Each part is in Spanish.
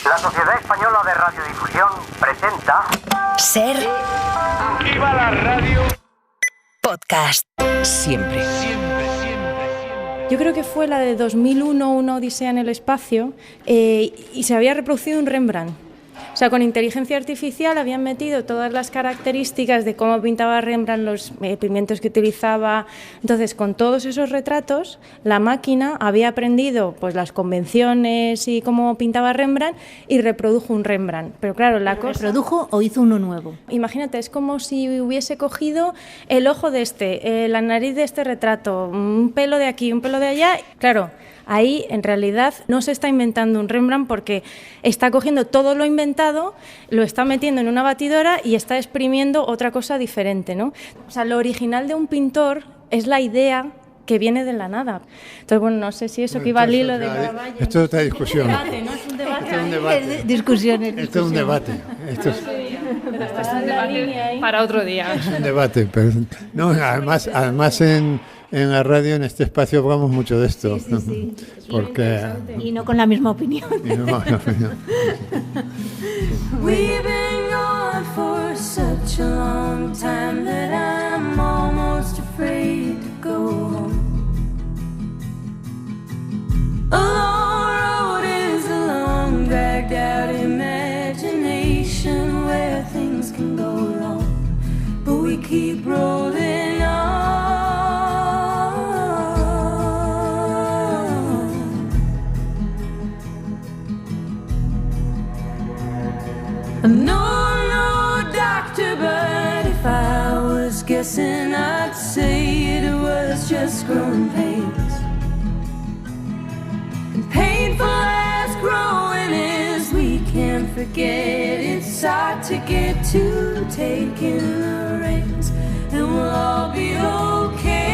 La Sociedad Española de Radiodifusión presenta... Ser... ¡Viva la radio! Podcast. Siempre. Yo creo que fue la de 2001, Una Odisea en el espacio, y se había reproducido un Rembrandt. O sea, con inteligencia artificial habían metido todas las características de cómo pintaba Rembrandt, los pigmentos que utilizaba. Entonces, con todos esos retratos, la máquina había aprendido pues las convenciones y cómo pintaba Rembrandt y reprodujo un Rembrandt. Pero claro, la cosa... ¿Reprodujo o hizo uno nuevo? Imagínate, es como si hubiese cogido el ojo de este, la nariz de este retrato, un pelo de aquí, un pelo de allá. Claro, ahí en realidad no se está inventando un Rembrandt porque está cogiendo todo lo inventado, lo está metiendo en una batidora y está exprimiendo otra cosa diferente, ¿no? O sea, lo original de un pintor es la idea que viene de la nada. Entonces, bueno, no sé si eso que iba al hilo de Caravaggio. Esto es otra discusión. Es un debate, ¿no? Es un debate. Esto es un debate. Discusiones. Esto es un debate. Esto es para otro día. un debate. Pero, no, además en la radio, en este espacio, hablamos mucho de esto. Sí. Porque... Y no con la misma opinión. We've been gone for such a long time that I'm almost afraid to go home. A long road is a long, dragged out imagination where things can go wrong, but we keep rolling on. No, doctor, but if I was guessing, I'd say it was just growing pains. And painful as growing is, we can't forget it's hard to get to taking the reins, and we'll all be okay.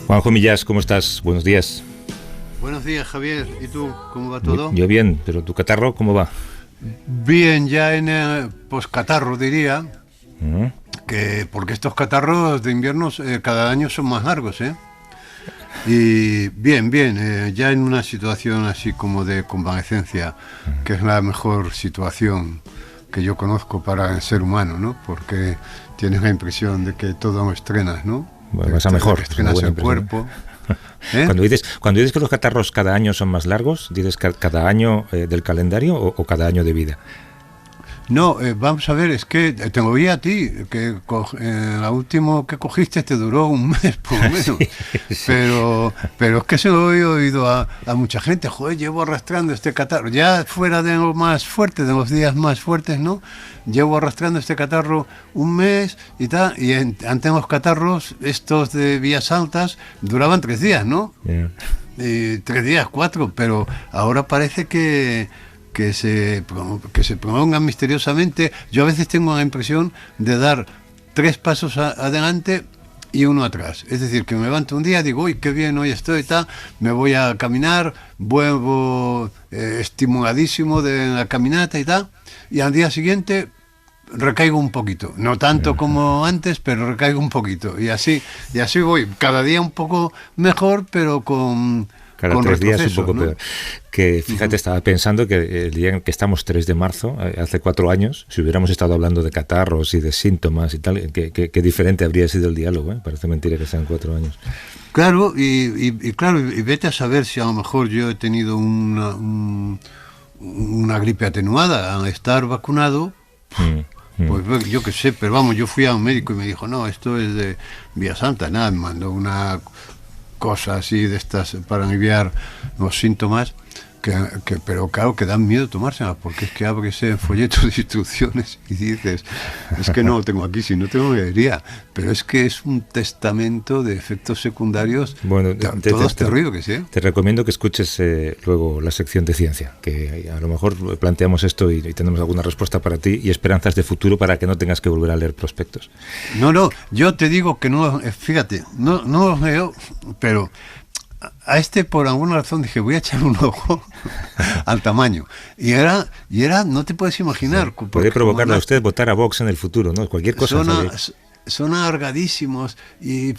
Juanjo Millás, ¿cómo estás? Buenos días. Buenos días, Javier. ¿Y tú? ¿Cómo va todo? Yo bien, pero tu catarro, ¿cómo va? Bien, ya en el poscatarro diría, que porque estos catarros de invierno cada año son más largos, ¿eh? Y bien, ya en una situación así como de convalecencia, que es la mejor situación que yo conozco para el ser humano, ¿no? Porque tienes la impresión de que todo lo estrenas, ¿no? Bueno, vas a mejor. Estrenas el cuerpo. ¿Eh? Cuando dices que los catarros cada año son más largos, ¿dices cada año del calendario o cada año de vida? No, vamos a ver, es que te oí a ti, que la última que cogiste te duró un mes, por lo menos. Sí. Pero es que se lo he oído a mucha gente. Joder, llevo arrastrando este catarro, ya fuera de lo más fuerte, de los días más fuertes, ¿no? Llevo arrastrando este catarro un mes y tal, y antes los catarros, estos de vías altas, duraban 3 días, ¿no? Yeah. 3 días, 4, pero ahora parece que se prolongan misteriosamente. Yo a veces tengo la impresión de dar 3 pasos adelante y 1 atrás. Es decir, que me levanto un día, digo, uy, qué bien hoy estoy, tal, me voy a caminar, vuelvo estimuladísimo de la caminata y tal, y al día siguiente recaigo un poquito. No tanto como antes, pero recaigo un poquito. Y así voy, cada día un poco mejor, pero con cada 3 días un poco, ¿no? Peor. Que fíjate, estaba pensando que el día en que estamos 3 de marzo, hace 4 años, si hubiéramos estado hablando de catarros y de síntomas y tal, qué diferente habría sido el diálogo, ¿eh? Parece mentira que sean 4 años. Claro, y vete a saber si a lo mejor yo he tenido una gripe atenuada al estar vacunado. Pues yo qué sé, pero vamos, yo fui a un médico y me dijo, no, esto es de Vía Santa, nada, me mandó cosas así de estas para aliviar los síntomas, pero claro, que dan miedo tomárselas, porque es que abres el folleto de instrucciones y dices, es que no lo tengo aquí, si no tengo me diría, pero es que es un testamento de efectos secundarios, bueno, todos terribles, ¿eh? Te recomiendo que escuches luego la sección de ciencia, que a lo mejor planteamos esto y tenemos alguna respuesta para ti y esperanzas de futuro para que no tengas que volver a leer prospectos. No, yo te digo que no, fíjate, no los leo, pero a este por alguna razón dije, voy a echar un ojo al tamaño. Y era, no te puedes imaginar. Sí, puede provocarle a usted votar a Vox en el futuro, ¿no? Cualquier cosa. Son alargadísimos y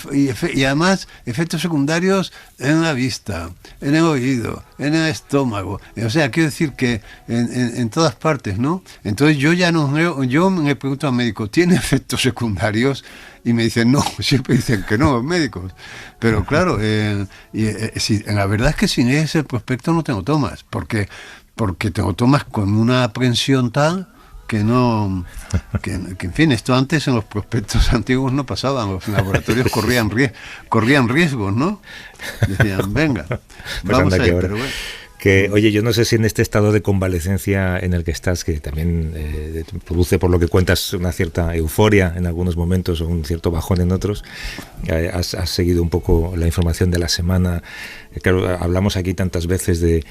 además efectos secundarios en la vista, en el oído, en el estómago. O sea, quiero decir que en todas partes, ¿no? Entonces yo ya no leo, yo me pregunto al médico, ¿tiene efectos secundarios? Y me dicen no, siempre dicen que no los médicos. Pero claro, la verdad es que sin ese prospecto no tengo tomas, porque tengo tomas con una aprensión tal que en fin, esto antes en los prospectos antiguos no pasaban, los laboratorios corrían riesgos, ¿no? Decían, venga, pues vamos a ir, pero bueno. Que, oye, yo no sé si en este estado de convalecencia en el que estás, que también produce, por lo que cuentas, una cierta euforia en algunos momentos o un cierto bajón en otros, has seguido un poco la información de la semana. Claro, hablamos aquí tantas veces de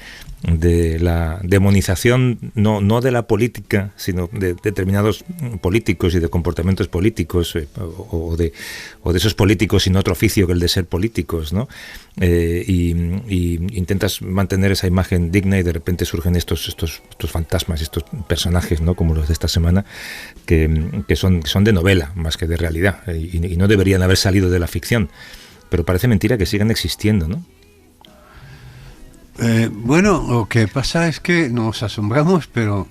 la demonización, no de la política, sino de determinados políticos y de comportamientos políticos, o de esos políticos sin otro oficio que el de ser políticos, ¿no? Y intentas mantener esa imagen digna y de repente surgen estos fantasmas, estos personajes, ¿no? Como los de esta semana, que son de novela más que de realidad, y no deberían haber salido de la ficción, pero parece mentira que sigan existiendo, ¿no? Bueno, lo que pasa es que nos asombramos, pero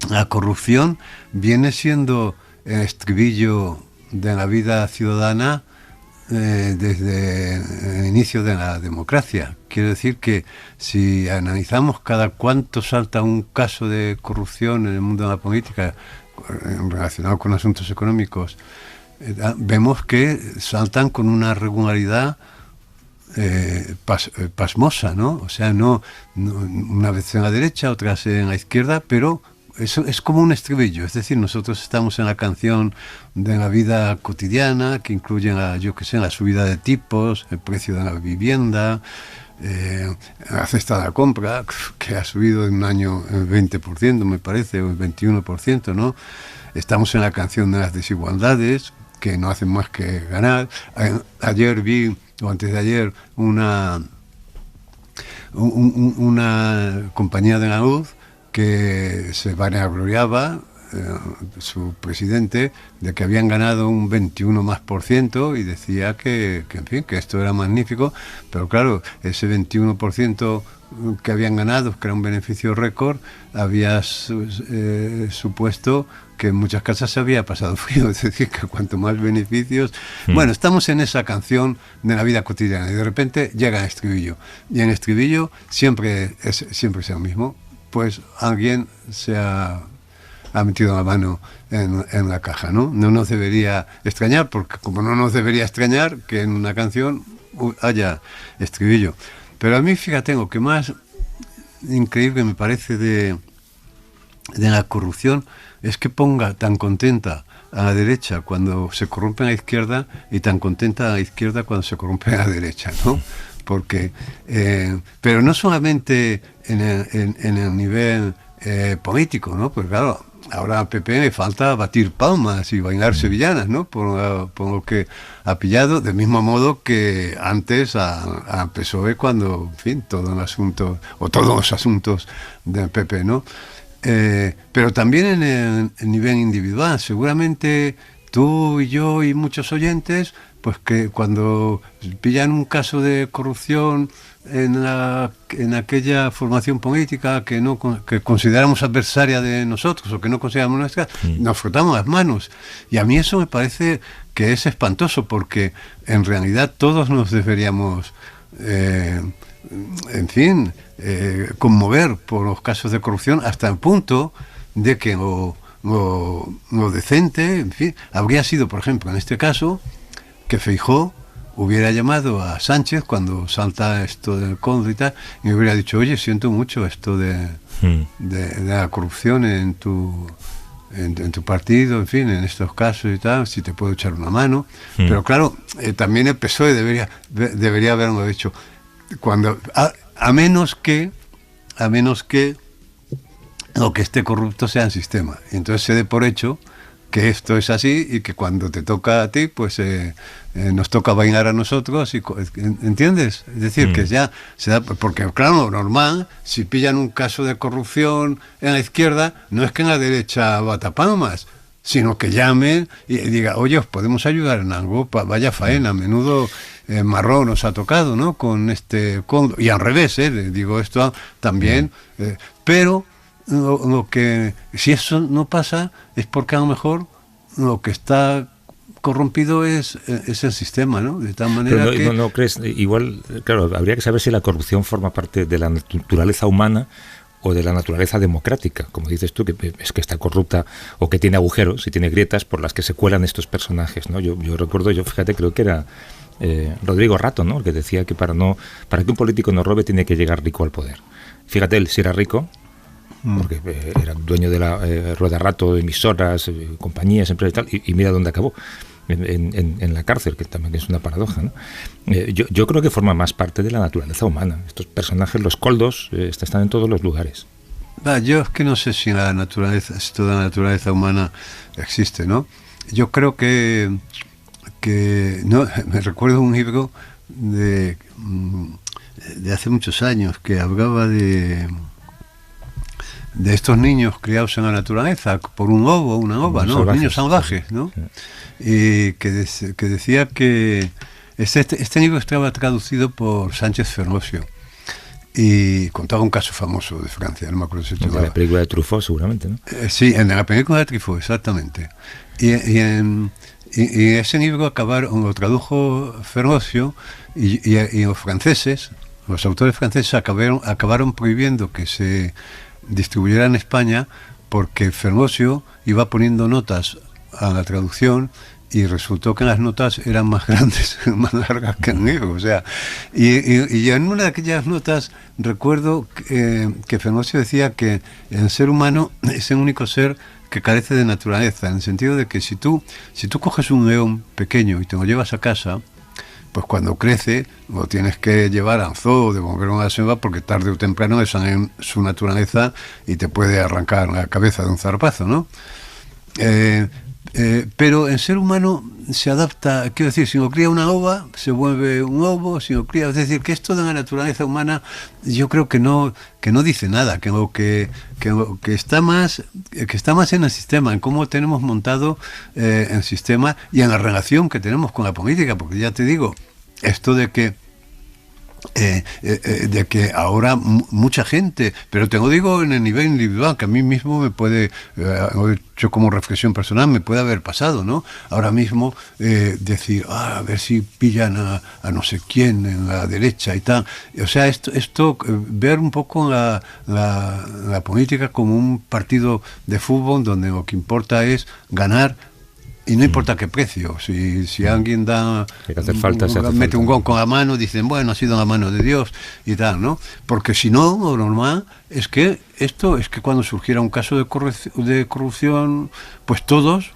la corrupción viene siendo el estribillo de la vida ciudadana desde el inicio de la democracia. Quiero decir que si analizamos cada cuánto salta un caso de corrupción en el mundo de la política relacionado con asuntos económicos, vemos que saltan con una regularidad pasmosa, ¿no? O sea, no una vez en la derecha, otras en la izquierda, pero eso es como un estribillo. Es decir, nosotros estamos en la canción de la vida cotidiana, que incluye la subida de tipos, el precio de la vivienda, la cesta de la compra, que ha subido en un año el 20%, me parece, o el 21%, ¿no? Estamos en la canción de las desigualdades, que no hacen más que ganar. Ayer vi, o antes de ayer, una compañía de la luz que se vanagloriaba, su presidente, de que habían ganado un 21% y decía que en fin, que esto era magnífico, pero claro, ese 21% que habían ganado, que era un beneficio récord, había supuesto que en muchas casas se había pasado frío, es decir, que cuanto más beneficios... Bueno, estamos en esa canción de la vida cotidiana y de repente llega el estribillo, y en el estribillo siempre es lo mismo, pues alguien se ha metido la mano en la caja, ¿no? No nos debería extrañar, porque como no nos debería extrañar que en una canción haya estribillo. Pero a mí, fíjate, lo que más increíble me parece de la corrupción es que ponga tan contenta a la derecha cuando se corrompe a la izquierda y tan contenta a la izquierda cuando se corrompe a la derecha, ¿no? Porque, pero no solamente en el nivel político, ¿no? Pues claro, ahora al PP le falta batir palmas y bailar sevillanas, ¿no? Por lo que ha pillado, del mismo modo que antes a PSOE cuando, en fin, todos los asuntos del PP, ¿no? Pero también en el nivel individual, seguramente tú y yo y muchos oyentes, pues que cuando pillan un caso de corrupción en aquella formación política que consideramos adversaria de nosotros o que no consideramos nuestra, nos frotamos las manos. Y a mí eso me parece que es espantoso, porque en realidad todos nos deberíamos, en fin, conmover por los casos de corrupción, hasta el punto de que lo decente, en fin, habría sido, por ejemplo, en este caso, que Feijóo hubiera llamado a Sánchez cuando salta esto del Conde y tal, y me hubiera dicho, oye, siento mucho esto de la corrupción en tu partido, en fin, en estos casos y tal, si te puedo echar una mano. Pero claro, también el PSOE debería haberlo dicho, cuando a menos que lo que esté corrupto sea el sistema. Y entonces se dé por hecho que esto es así y que cuando te toca a ti, pues nos toca bailar a nosotros, ¿entiendes? Es decir, que ya se da, porque claro, lo normal, si pillan un caso de corrupción en la izquierda, no es que en la derecha bata palmas, sino que llamen y digan, oye, ¿os podemos ayudar en algo? Vaya faena, menudo marrón os ha tocado, ¿no? Con y al revés, digo esto también, pero lo que, si eso no pasa, es porque a lo mejor lo que está corrompido es el sistema, ¿no? De tal manera pero que... no crees, igual, claro, habría que saber si la corrupción forma parte de la naturaleza humana o de la naturaleza democrática, como dices tú, que es que está corrupta o que tiene agujeros y tiene grietas por las que se cuelan estos personajes, ¿no? Yo recuerdo, fíjate, creo que era Rodrigo Rato, ¿no? El que decía que para que un político no robe tiene que llegar rico al poder. Fíjate, él si era rico, porque era dueño de la Rueda Rato, emisoras, compañías, empresas y tal, y mira dónde acabó, en la cárcel, que también es una paradoja, ¿no? Yo creo que forma más parte de la naturaleza humana. Estos personajes, los coldos, están en todos los lugares. Yo es que no sé si toda la naturaleza humana existe, ¿no? Yo creo que no, me recuerdo un libro de hace muchos años que hablaba de estos niños criados en la naturaleza por un lobo, una ova, ¿no? Salvajes, niños salvajes, ¿no? Sí. Y que decía que este libro estaba traducido por Sánchez Ferlosio y contaba un caso famoso de Francia, no me acuerdo si la película de Truffaut, seguramente, ¿no? Sí, en la película de Truffaut, exactamente. Y ese libro lo tradujo Ferlosio y los franceses, los autores franceses acabaron prohibiendo que se distribuyera en España porque Ferlosio iba poniendo notas a la traducción y resultó que las notas eran más grandes, más largas que el libro, o sea, y en una de aquellas notas recuerdo que Ferlosio decía que el ser humano es el único ser que carece de naturaleza, en el sentido de que si tú coges un león pequeño y te lo llevas a casa, pues cuando crece lo tienes que llevar al zoo, devolverlo a la selva, porque tarde o temprano es en su naturaleza y te puede arrancar la cabeza de un zarpazo, ¿no? Pero el ser humano se adapta, quiero decir, si lo cría una ova, se vuelve un lobo, si lo cría, es decir, que esto de la naturaleza humana, yo creo que no dice nada, que está más en el sistema, en cómo tenemos montado el sistema y en la relación que tenemos con la política, porque ya te digo, esto de que ahora mucha gente, pero te lo digo en el nivel individual, que a mí mismo me puede, lo he hecho como reflexión personal, me puede haber pasado, ¿no? Ahora mismo decir, a ver si pillan a no sé quién en la derecha y tal. O sea, esto ver un poco la política como un partido de fútbol donde lo que importa es ganar. Y no importa qué precio, si alguien mete un gol con la mano, dicen, bueno, ha sido la mano de Dios y tal, ¿no? Porque si no, lo normal es que cuando surgiera un caso de corrupción, pues todos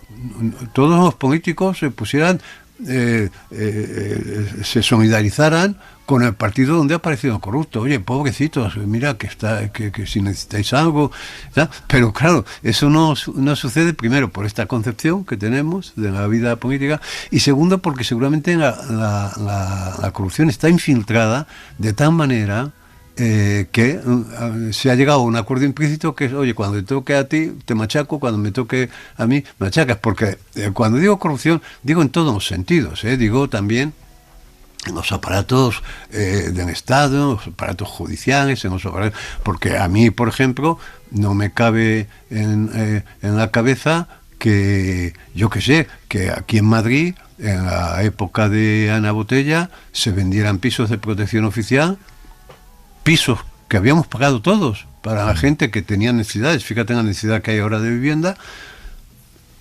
los políticos se pusieran, se solidarizaran con el partido donde ha aparecido corrupto. Oye, pobrecitos, mira que si necesitáis algo, ¿sabes? Pero claro, eso no sucede, primero por esta concepción que tenemos de la vida política, y segundo porque seguramente la corrupción está infiltrada de tal manera que se ha llegado a un acuerdo implícito que es, oye, cuando te toque a ti te machaco, cuando me toque a mí me machacas, porque cuando digo corrupción digo en todos los sentidos, digo también en los aparatos del Estado, en los aparatos judiciales, porque a mí, por ejemplo, no me cabe en la cabeza que, yo qué sé, que aquí en Madrid, en la época de Ana Botella, se vendieran pisos de protección oficial, pisos que habíamos pagado todos para la gente que tenía necesidades, fíjate en la necesidad que hay ahora de vivienda,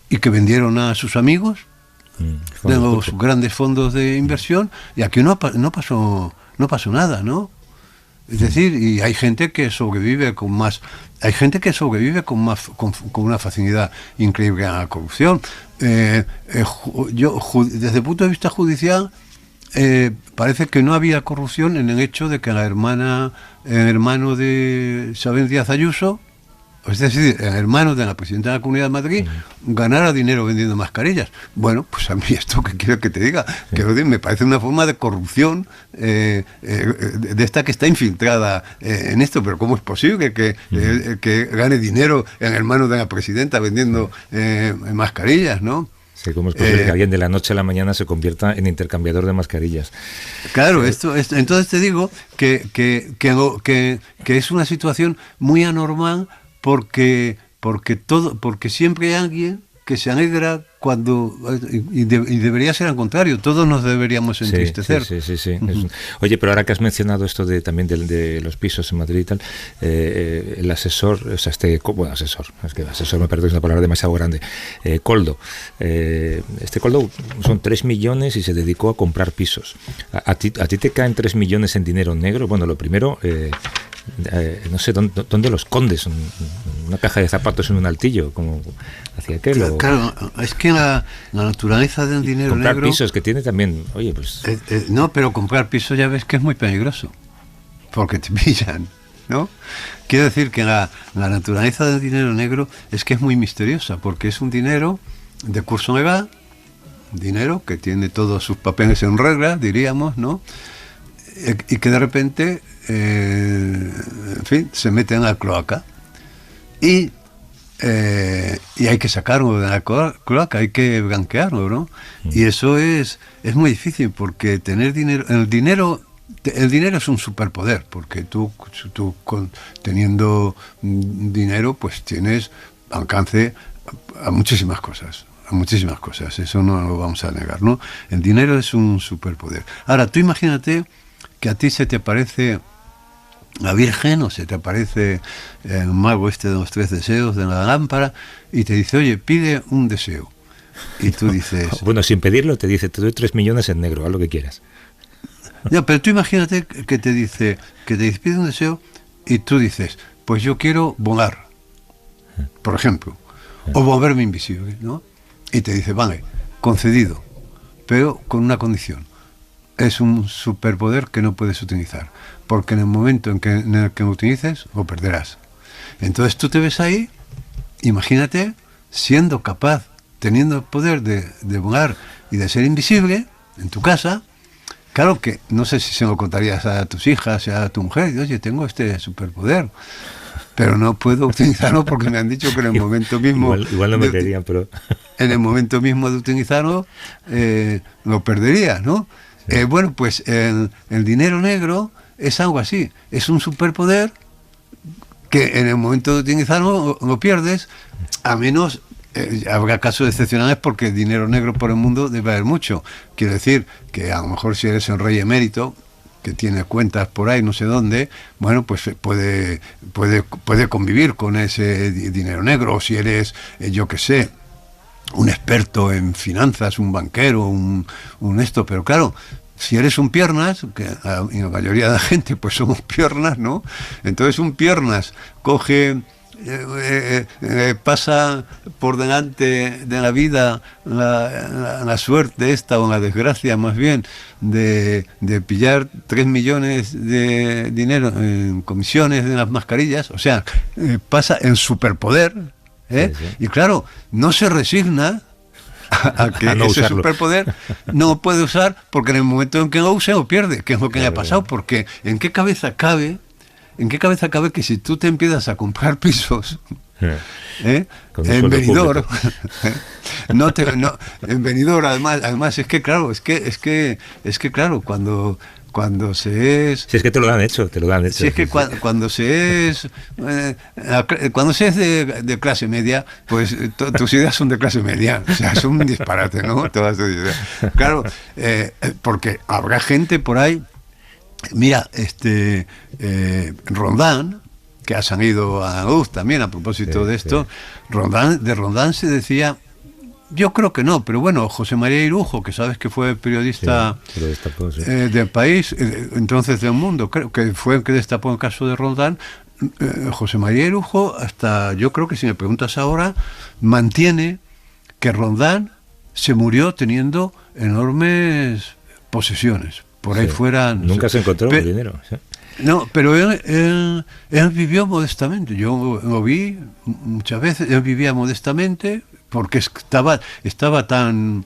y que vendieron a sus amigos, de los grandes fondos de inversión, y aquí no pasó nada, ¿no? Es decir, y hay gente que sobrevive con una facilidad increíble a la corrupción. Yo, desde el punto de vista judicial, parece que no había corrupción en el hecho de que el hermano de Isabel Díaz Ayuso, es decir, el hermano de la presidenta de la Comunidad de Madrid, ganara dinero vendiendo mascarillas. Bueno, pues a mí esto que quiero que te diga, que me parece una forma de corrupción de esta que está infiltrada en esto, pero ¿cómo es posible que gane dinero el hermano de la presidenta vendiendo mascarillas, ¿no? Sí, ¿cómo es posible que alguien de la noche a la mañana se convierta en intercambiador de mascarillas? Claro, entonces te digo que es una situación muy anormal, porque siempre hay alguien que se alegra cuando y debería ser al contrario, todos nos deberíamos entristecer. Sí. Oye, pero ahora que has mencionado esto también de los pisos en Madrid y tal, el asesor, o sea, asesor, es que asesor me parece que es una palabra demasiado grande, Koldo, Koldo son 3 millones y se dedicó a comprar pisos. ¿A ti te caen 3 millones en dinero negro? Bueno, lo primero, no sé, ¿dónde los escondes? ¿Una caja de zapatos en un altillo? Como hacía aquel. Claro, es que la naturaleza del dinero comprar negro... pisos que tiene también, oye, pues... no, pero comprar pisos ya ves que es muy peligroso, porque te pillan, ¿no? Quiero decir que la naturaleza del dinero negro es que es muy misteriosa, porque es un dinero de curso legal, dinero que tiene todos sus papeles en regla, diríamos, ¿no? Y que de repente, en fin, se mete en la cloaca y hay que sacarlo de la cloaca, hay que blanquearlo, ¿no? Y eso es muy difícil, porque tener dinero, el dinero es un superpoder, porque tú teniendo dinero, pues tienes alcance a muchísimas cosas. Eso no lo vamos a negar, ¿no? El dinero es un superpoder. Ahora, tú imagínate que a ti se te aparece la Virgen, o se te aparece el mago de los 3 deseos de la lámpara, y te dice, oye, pide un deseo. Y tú dices... Bueno, sin pedirlo, te dice, te doy 3 millones en negro, haz lo que quieras. No, pero tú imagínate que te dice, pide un deseo, y tú dices, pues yo quiero volar, por ejemplo, o volverme invisible, ¿no? Y te dice, vale, concedido, pero con una condición. Es un superpoder que no puedes utilizar, porque en el momento en el que lo utilices, lo perderás. Entonces tú te ves ahí, imagínate, siendo capaz, teniendo el poder de volar y de ser invisible en tu casa. Claro que no sé si se lo contarías a tus hijas, a tu mujer, y, oye, tengo este superpoder, pero no puedo utilizarlo porque me han dicho que en el momento mismo... Igual no me querían, pero... En el momento mismo de utilizarlo, lo perdería, ¿no? Bueno, pues el dinero negro es algo así, es un superpoder que en el momento de utilizarlo lo pierdes, a menos, habrá casos excepcionales, porque dinero negro por el mundo debe haber mucho. Quiero decir que a lo mejor si eres el rey emérito, que tiene cuentas por ahí no sé dónde, bueno, pues puede convivir con ese dinero negro, o si eres, yo qué sé, un experto en finanzas, un banquero, un esto, pero claro, si eres un piernas, que la mayoría de la gente pues somos piernas, ¿no? Entonces un piernas coge, pasa por delante de la vida la suerte esta, o la desgracia más bien, de pillar 3 millones de dinero en comisiones de las mascarillas, o sea, pasa en superpoder, sí. Y claro, no se resigna a que no ese usarlo. Superpoder no puede usar, porque en el momento en que lo use lo pierde, que es lo que le ha pasado, porque ¿en qué cabeza cabe que si tú te empiezas a comprar pisos en Benidorm, en Benidorm, además es que claro, cuando se es... Si es que te lo han hecho. Si es que cuando se es de clase media, pues tus ideas son de clase media. O sea, es un disparate, ¿no? Todas tus ideas. Claro, porque habrá gente por ahí... Mira, Rondán, que ha salido a la luz también a propósito de esto, sí. De Rondán se decía Yo creo que no, pero bueno, José María Irujo, que sabes que fue periodista sí, destapó, sí. del País, entonces del Mundo, creo que fue el que destapó el caso de Roldán. José María Irujo, hasta yo creo que si me preguntas ahora, mantiene que Roldán se murió teniendo enormes posesiones. Por ahí fuera... Nunca se encontró el dinero. ¿Sí? No, pero él vivió modestamente. Yo lo vi muchas veces, él vivía modestamente porque estaba tan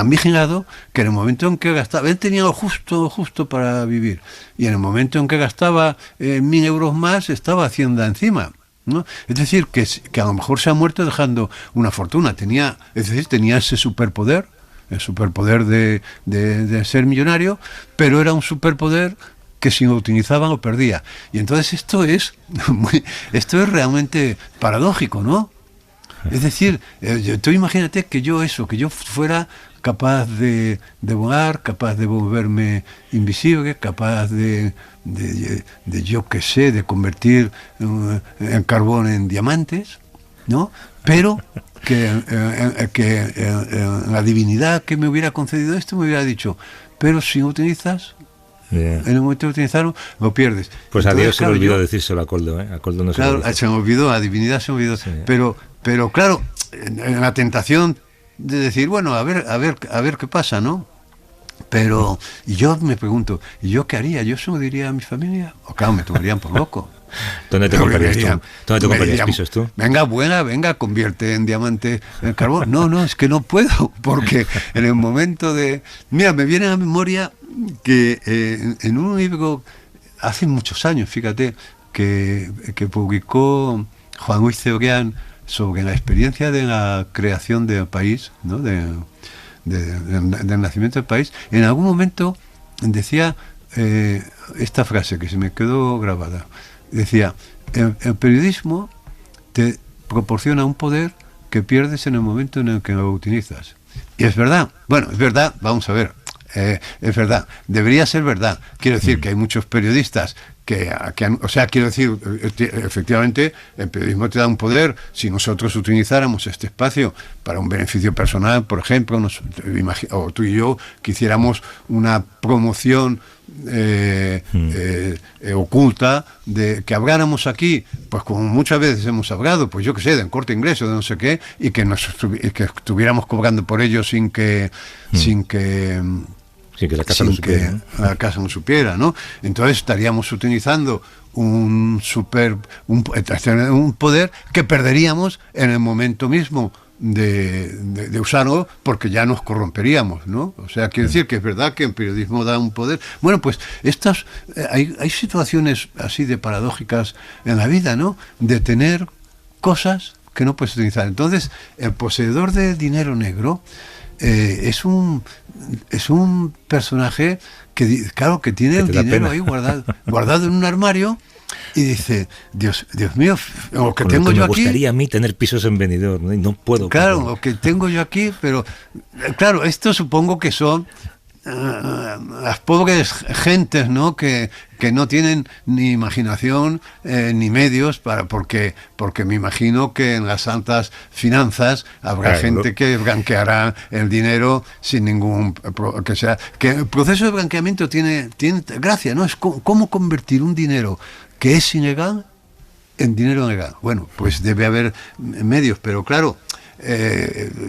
vigilado que en el momento en que gastaba, él tenía lo justo para vivir, y en el momento en que gastaba 1.000 euros más, estaba Hacienda encima, ¿no? Es decir, que a lo mejor se ha muerto dejando una fortuna. Tenía ese superpoder, el superpoder de ser millonario, pero era un superpoder que si lo utilizaban lo perdía. Y entonces esto es realmente paradójico, ¿no? Es decir, tú imagínate que yo fuera capaz de volar, capaz de volverme invisible, capaz de yo qué sé, de convertir el carbón en diamantes, ¿no? Pero que la divinidad que me hubiera concedido esto me hubiera dicho, pero si lo utilizas, en el momento de utilizarlo, lo pierdes. Pues entonces, a Dios se le olvidó decírselo a Coldo, ¿eh? A Coldo no se claro, lo dijo. se me olvidó, a divinidad se me olvidó, sí. Pero claro, en la tentación de decir, bueno, a ver qué pasa, ¿no? Pero, y yo me pregunto, ¿y yo qué haría? ¿Yo se lo diría a mi familia? O claro, me tomarían por loco. ¿Dónde te comprarías tú? ¿Dónde te comprarías pisos tú? Venga, convierte en diamante el carbón. No, es que no puedo, porque en el momento de... Mira, me viene a la memoria que en un libro, hace muchos años, fíjate, que publicó Juan Luis Cebrián sobre la experiencia de la creación del país, ¿no? del nacimiento del país, en algún momento decía esta frase que se me quedó grabada. Decía, el periodismo te proporciona un poder que pierdes en el momento en el que lo utilizas. Y es verdad, vamos a ver, es verdad, debería ser verdad. Quiero decir que hay muchos periodistas quiero decir, efectivamente, el periodismo te da un poder. Si nosotros utilizáramos este espacio para un beneficio personal, por ejemplo, o tú y yo quisiéramos una promoción oculta de que habláramos aquí, pues como muchas veces hemos hablado, pues yo qué sé, del Corte Inglés o de no sé qué, y que estuviéramos cobrando por ello sin que la casa no supiera, ¿no? Entonces estaríamos utilizando un poder que perderíamos en el momento mismo de usarlo, porque ya nos corromperíamos, ¿no? O sea, quiere decir que es verdad que el periodismo da un poder. Bueno, pues hay situaciones así de paradójicas en la vida, ¿no? De tener cosas que no puedes utilizar. Entonces, el poseedor de dinero negro es un personaje que, claro, que tiene el dinero ahí guardado en un armario, y dice, Dios mío, lo que tengo yo aquí... Me gustaría a mí tener pisos en Benidorm, ¿no? Y no puedo. Claro, lo que tengo yo aquí, pero claro, esto supongo que son las pobres gentes, ¿no? Que no tienen ni imaginación ni medios porque me imagino que en las altas finanzas habrá gente que blanqueará el dinero sin ningún que el proceso de blanqueamiento tiene gracia, ¿no? Es cómo convertir un dinero que es ilegal en dinero legal. Bueno, pues debe haber medios, pero claro,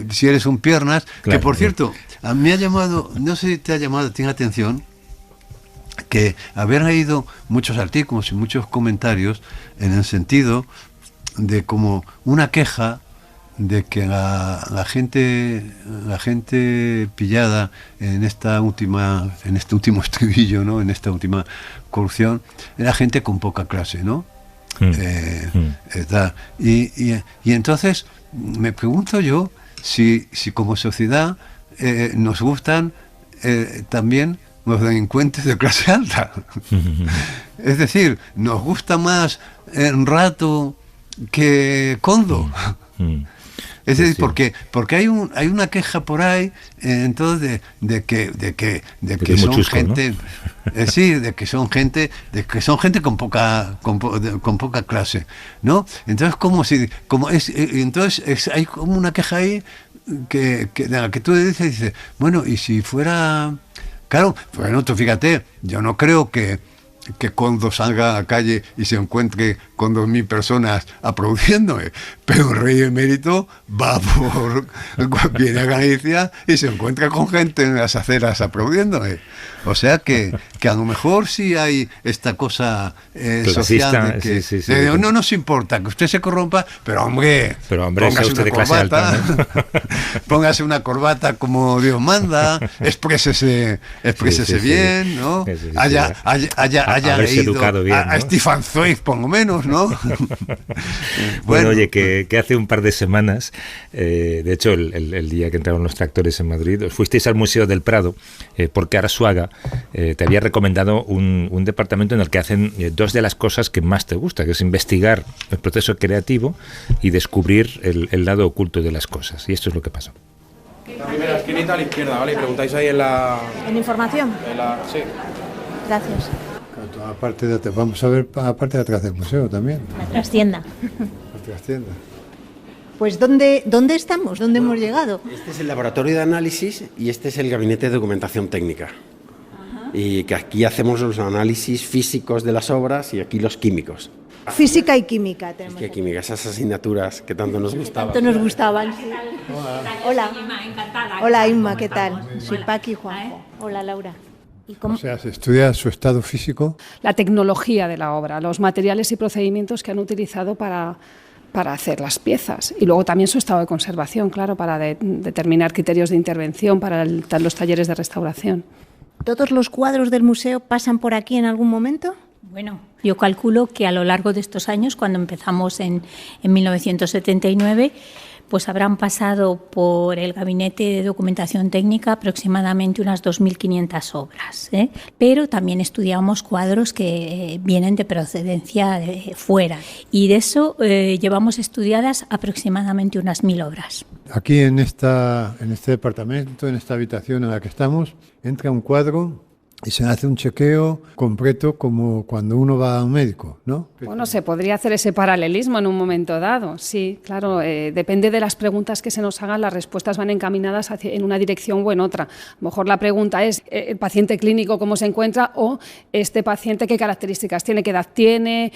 si eres un piernas, claro, que por cierto, a mí me ha llamado, no sé si te ha llamado, tiene atención, que haber leído muchos artículos y muchos comentarios en el sentido de como una queja de que la gente pillada en este último estribillo, ¿no? En esta última corrupción, era gente con poca clase, ¿no? Y entonces me pregunto yo si como sociedad nos gustan también los delincuentes de clase alta. Es decir, nos gusta más Rato que Coldo. Es decir, porque hay una queja por ahí, entonces de que son chusco, gente, ¿no? De que son gente con poca clase, ¿no? Entonces hay como una queja ahí que tú dices, bueno, y si fuera... Claro, bueno, tú fíjate, yo no creo que Kondo salga a la calle y se encuentre con 2.000 personas aplaudiéndome, pero el rey emérito viene a Galicia y se encuentra con gente en las aceras aplaudiéndome. O sea que a lo mejor sí hay esta cosa social de que no nos importa que usted se corrompa, pero hombre póngase usted una de clase corbata, alta, ¿no? póngase una corbata como Dios manda, exprésese bien, ¿no? Haya leído bien, ¿no? a Stefan Zweig, por lo menos, ¿no? Bueno, oye, que hace un par de semanas, de hecho el día que entraron los tractores en Madrid, os fuisteis al Museo del Prado, porque Arzuaga te había recomendado un departamento en el que hacen dos de las cosas que más te gusta, que es investigar el proceso creativo y descubrir el lado oculto de las cosas. Y esto es lo que pasó. La primera esquinita a la izquierda, ¿vale? Y preguntáis ahí en la... ¿En información? Sí. Gracias. Vamos a ver la parte de atrás del museo también. La trastienda. La trastienda. Pues ¿dónde estamos? ¿Dónde hemos llegado? Este es el laboratorio de análisis y este es el gabinete de documentación técnica. Y que aquí hacemos los análisis físicos de las obras y aquí los químicos. Física y química tenemos. Física y química, esas asignaturas que tanto nos gustaban. Tanto nos gustaban. Sí. Hola. Hola Inma, ¿qué tal? Soy Paqui y Juanjo. Hola Laura. ¿Y cómo? O sea, se estudia su estado físico. La tecnología de la obra, los materiales y procedimientos que han utilizado para hacer las piezas y luego también su estado de conservación, claro, para determinar criterios de intervención para los talleres de restauración. ¿Todos los cuadros del museo pasan por aquí en algún momento? Bueno, yo calculo que a lo largo de estos años, cuando empezamos en 1979, pues habrán pasado por el Gabinete de Documentación Técnica aproximadamente unas 2.500 obras, ¿eh? Pero también estudiamos cuadros que vienen de procedencia de fuera y de eso llevamos estudiadas aproximadamente unas 1.000 obras. Aquí en este departamento, en esta habitación en la que estamos, entra un cuadro y se hace un chequeo completo como cuando uno va a un médico, ¿no? Bueno, se podría hacer ese paralelismo en un momento dado, sí, claro, depende de las preguntas que se nos hagan, las respuestas van encaminadas en una dirección o en otra. A lo mejor la pregunta es, ¿el paciente clínico cómo se encuentra? O este paciente, ¿qué características tiene? ¿Qué edad tiene?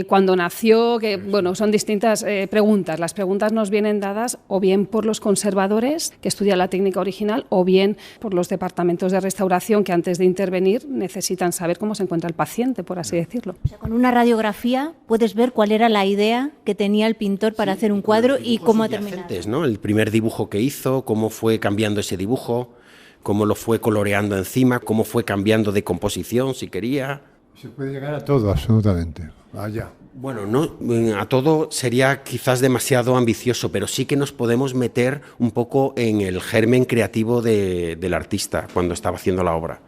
¿Cuándo nació? Bueno, son distintas preguntas. Las preguntas nos vienen dadas o bien por los conservadores que estudian la técnica original o bien por los departamentos de restauración que antes de intervenir necesitan saber cómo se encuentra el paciente, por así decirlo. O sea, con una radiografía puedes ver cuál era la idea que tenía el pintor para hacer un cuadro y cómo ha terminado. ¿No? El primer dibujo que hizo, cómo fue cambiando ese dibujo, cómo lo fue coloreando encima, cómo fue cambiando de composición, si quería. Se puede llegar a todo, absolutamente. Vaya. Bueno, no, a todo sería quizás demasiado ambicioso, pero sí que nos podemos meter un poco en el germen creativo del artista cuando estaba haciendo la obra.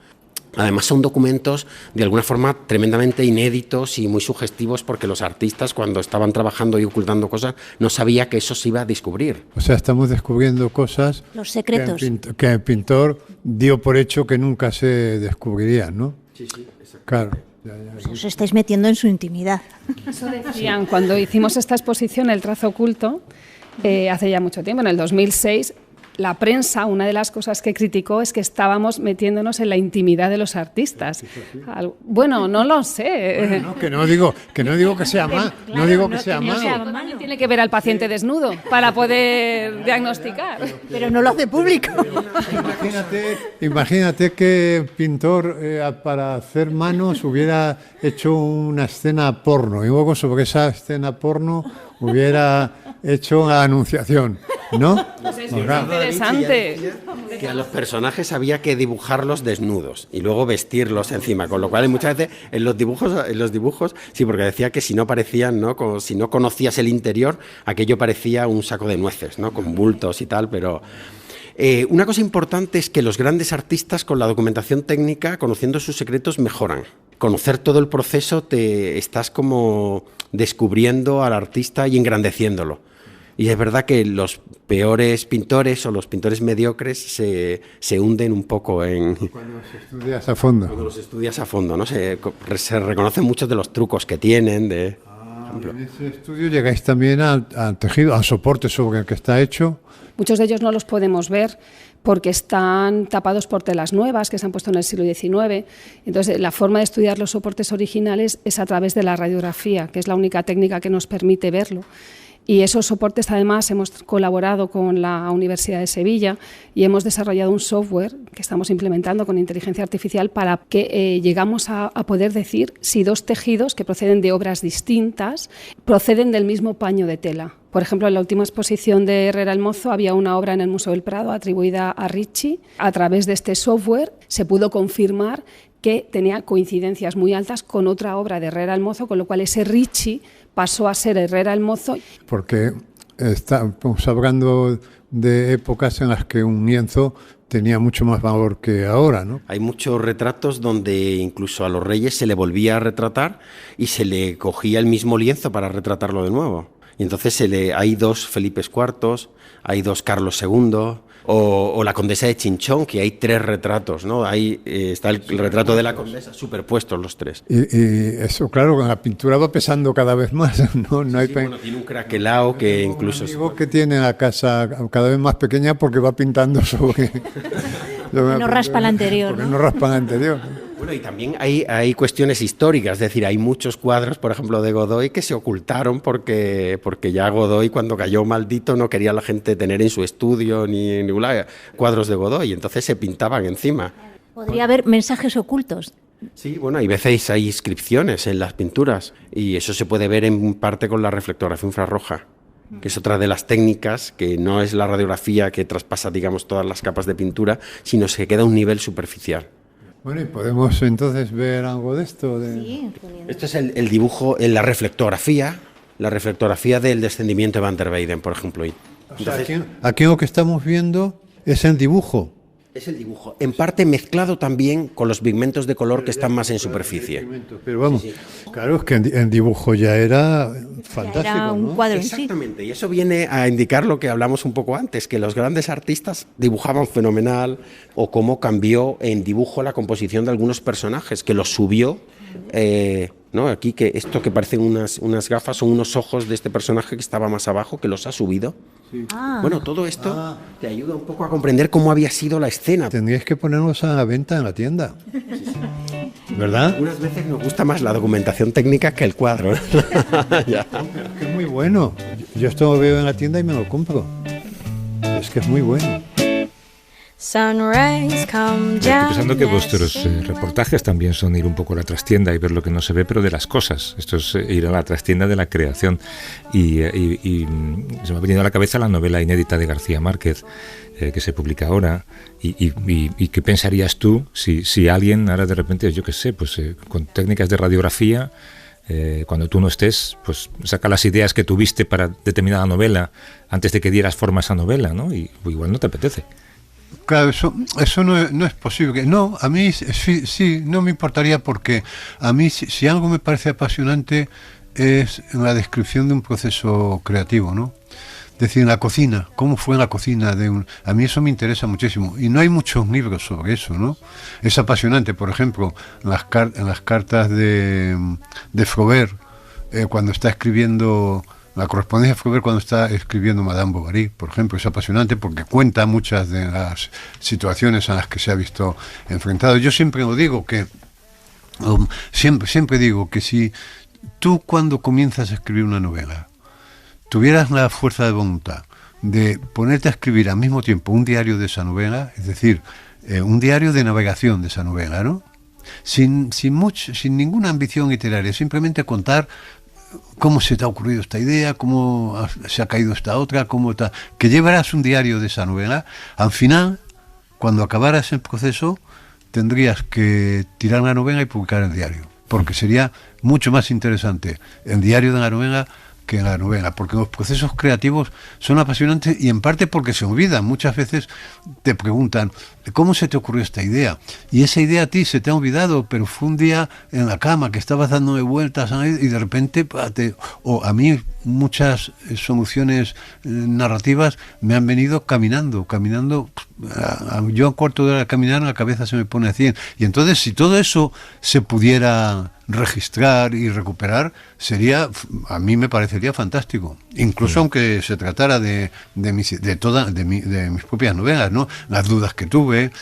Además son documentos de alguna forma tremendamente inéditos y muy sugestivos porque los artistas cuando estaban trabajando y ocultando cosas no sabía que eso se iba a descubrir. O sea, estamos descubriendo cosas, los secretos que el pintor dio por hecho que nunca se descubrirían, ¿no? Sí, exacto. Claro. Pues os estáis metiendo en su intimidad. Eso decían cuando hicimos esta exposición, El trazo oculto, hace ya mucho tiempo, en el 2006, la prensa, una de las cosas que criticó es que estábamos metiéndonos en la intimidad de los artistas. Bueno, no lo sé. Bueno, no, que no digo que sea mal. Claro, no digo que sea mal. Tiene que ver al paciente desnudo para poder diagnosticar. Pero no lo hace público. Imagínate que el pintor para hacer manos hubiera hecho una escena porno y luego sobre esa escena porno hubiera hecho una anunciación, ¿no? Es interesante. Que a los personajes había que dibujarlos desnudos y luego vestirlos encima, con lo cual muchas veces en los dibujos, sí, porque decía que si no parecían, ¿no? Como si no conocías el interior, aquello parecía un saco de nueces, ¿no? Con bultos y tal, pero... una cosa importante es que los grandes artistas con la documentación técnica, conociendo sus secretos, mejoran. Conocer todo el proceso te estás como descubriendo al artista y engrandeciéndolo. Y es verdad que los peores pintores o los pintores mediocres se hunden un poco en... Cuando los estudias a fondo. Cuando los estudias a fondo, ¿no? Se reconocen muchos de los trucos que tienen. ejemplo. En ese estudio llegáis también al tejido, al soporte sobre el que está hecho. Muchos de ellos no los podemos ver porque están tapados por telas nuevas que se han puesto en el siglo XIX. Entonces, la forma de estudiar los soportes originales es a través de la radiografía, que es la única técnica que nos permite verlo. Y esos soportes, además, hemos colaborado con la Universidad de Sevilla y hemos desarrollado un software que estamos implementando con inteligencia artificial para que llegamos a poder decir si dos tejidos que proceden de obras distintas proceden del mismo paño de tela. Por ejemplo, en la última exposición de Herrera el Mozo había una obra en el Museo del Prado atribuida a Ricci. A través de este software se pudo confirmar que tenía coincidencias muy altas con otra obra de Herrera el Mozo, con lo cual ese Ricci pasó a ser Herrera el Mozo. Porque estamos hablando de épocas en las que un lienzo tenía mucho más valor que ahora, ¿no? Hay muchos retratos donde incluso a los reyes se le volvía a retratar y se le cogía el mismo lienzo para retratarlo de nuevo. Y entonces hay dos Felipes IV, hay dos Carlos II, o la condesa de Chinchón, que hay 3 retratos, ¿no? Ahí está el retrato de la condesa, superpuestos los 3. Y eso, claro, la pintura va pesando cada vez más, ¿no? No hay bueno, tiene un craquelao que incluso... Un amigo que tiene la casa cada vez más pequeña porque va pintando sobre... no raspa la anterior, porque no raspa la anterior. Bueno, y también hay cuestiones históricas, es decir, hay muchos cuadros, por ejemplo, de Godoy que se ocultaron porque ya Godoy, cuando cayó maldito, no quería la gente tener en su estudio ni ninguna cuadros de Godoy, entonces se pintaban encima. Podría haber mensajes ocultos. Sí, bueno, hay veces hay inscripciones en las pinturas y eso se puede ver en parte con la reflectografía infrarroja, que es otra de las técnicas, que no es la radiografía que traspasa, digamos, todas las capas de pintura, sino que queda a un nivel superficial. Bueno, ¿y podemos entonces ver algo de esto? Sí. Esto es el dibujo, la reflectografía del descendimiento de Van der Weyden, por ejemplo. Entonces, aquí lo que estamos viendo es el dibujo. Es el dibujo, en parte mezclado también con los pigmentos de color que están más en superficie. Pero vamos, claro, es que el dibujo ya era fantástico, era un cuadro en sí. Exactamente, y eso viene a indicar lo que hablamos un poco antes, que los grandes artistas dibujaban fenomenal, o cómo cambió en dibujo la composición de algunos personajes, que los subió, ¿no? Aquí que esto que parecen unas gafas son unos ojos de este personaje que estaba más abajo, que los ha subido. Sí. Bueno, todo esto te ayuda un poco a comprender cómo había sido la escena. Tendríais que ponernos a la venta en la tienda, ¿verdad? Unas veces nos gusta más la documentación técnica que el cuadro. Ya. Es que es muy bueno. Yo esto lo veo en la tienda y me lo compro. Es que es muy bueno. Estoy pensando que vuestros reportajes también son ir un poco a la trastienda y ver lo que no se ve, pero de las cosas. Esto es ir a la trastienda de la creación. Y se me ha venido a la cabeza la novela inédita de García Márquez, que se publica ahora. Y ¿qué pensarías tú si alguien ahora de repente, yo qué sé, pues con técnicas de radiografía, cuando tú no estés, pues saca las ideas que tuviste para determinada novela antes de que dieras forma a esa novela, ¿no? Y igual no te apetece. Claro, eso no es posible. No, a mí sí, no me importaría, porque a mí si algo me parece apasionante es la descripción de un proceso creativo, ¿no? Es decir, en la cocina, cómo fue en la cocina a mí eso me interesa muchísimo, y no hay muchos libros sobre eso, ¿no? Es apasionante, por ejemplo, en las cartas de Flaubert, cuando está escribiendo... La correspondencia fue ver cuando está escribiendo Madame Bovary, por ejemplo, es apasionante porque cuenta muchas de las situaciones a las que se ha visto enfrentado. Yo siempre lo digo, que siempre digo que si tú, cuando comienzas a escribir una novela, tuvieras la fuerza de voluntad de ponerte a escribir al mismo tiempo un diario de esa novela, es decir, un diario de navegación de esa novela, ¿no? Sin ninguna ambición literaria, simplemente contar cómo se te ha ocurrido esta idea, cómo se ha caído esta otra, que llevarás un diario de esa novela. Al final, cuando acabaras el proceso, tendrías que tirar la novela y publicar el diario, porque sería mucho más interesante el diario de la novela que la novela, porque los procesos creativos son apasionantes, y en parte porque se olvidan. Muchas veces te preguntan, ¿cómo se te ocurrió esta idea? Y esa idea a ti se te ha olvidado, pero fue un día en la cama que estabas dándole vueltas y de repente, o a mí muchas soluciones narrativas me han venido caminando. Yo a cuarto de hora de caminar, la cabeza se me pone a 100. Y entonces, si todo eso se pudiera registrar y recuperar, a mí me parecería fantástico. Incluso aunque se tratara de mis propias novelas, ¿no? Las dudas que tuve,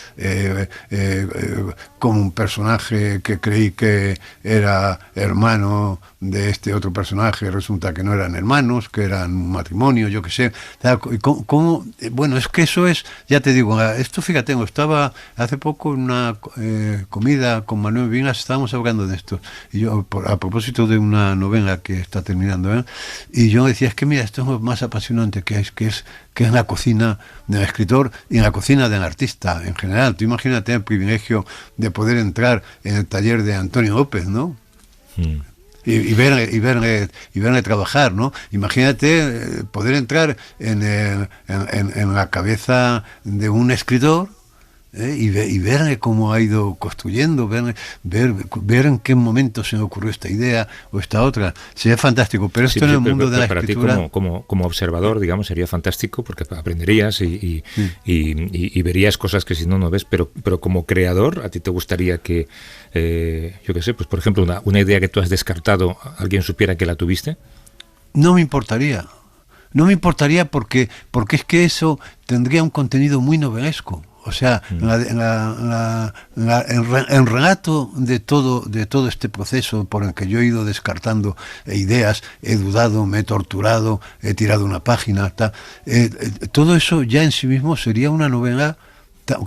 como un personaje que creí que era hermano de este otro personaje, resulta que no eran hermanos, que eran un matrimonio, yo qué sé. Bueno, es que eso es, ya te digo, esto fíjate, estaba hace poco en una comida con Manuel Vinas, estábamos hablando de esto, y yo, a propósito de una novela que está terminando, y yo decía, es que mira, esto es lo más apasionante que es la cocina del escritor y en la cocina del artista en general. Tú imagínate el privilegio de poder entrar en el taller de Antonio López, ¿no? Y verle trabajar, ¿no? Imagínate poder entrar en la cabeza de un escritor, y ver cómo ha ido construyendo, ver en qué momento se me ocurrió esta idea o esta otra. Sería fantástico, pero esto en el mundo de la escritura... Para ti como observador, digamos, sería fantástico porque aprenderías y verías cosas que si no ves, pero como creador, ¿a ti te gustaría que, yo qué sé, pues por ejemplo, una idea que tú has descartado, alguien supiera que la tuviste? No me importaría. No me importaría porque es que eso tendría un contenido muy novelesco. O sea, el relato de todo este proceso por el que yo he ido descartando ideas, he dudado, me he torturado, he tirado una página, todo eso ya en sí mismo sería una novela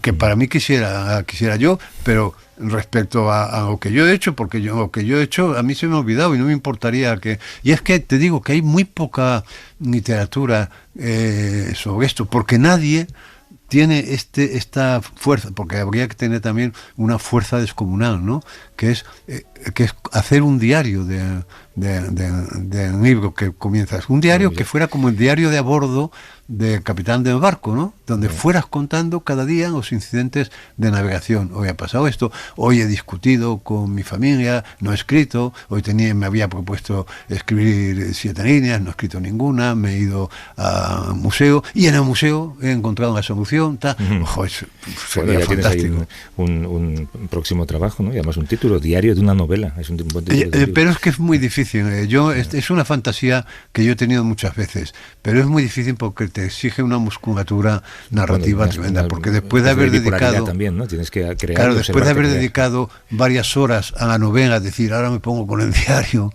que para mí quisiera yo, pero respecto a lo que yo he hecho, porque lo que yo he hecho a mí se me ha olvidado y no me importaría que... Y es que te digo que hay muy poca literatura sobre esto, porque nadie tiene esta fuerza, porque habría que tener también una fuerza descomunal, ¿no? Que es hacer un diario del libro que comienzas, un diario que fuera como el diario de a bordo del capitán del barco, ¿no? Donde fueras contando cada día los incidentes de navegación. Hoy ha pasado esto, hoy he discutido con mi familia, no he escrito, hoy me había propuesto escribir 7 líneas, no he escrito ninguna, me he ido al museo y en el museo he encontrado una solución. Ojo, sería fantástico. Tienes ahí un próximo trabajo, ¿no? Y además un título, Diario de una novela. Es un buen título pero es que es muy difícil. Es una fantasía que yo he tenido muchas veces, pero es muy difícil porque te exige una musculatura narrativa tremenda, porque después de haber dedicado también, ¿no? Tienes que crear, claro, después de haber dedicado varias horas a la novela, decir, ahora me pongo con el diario.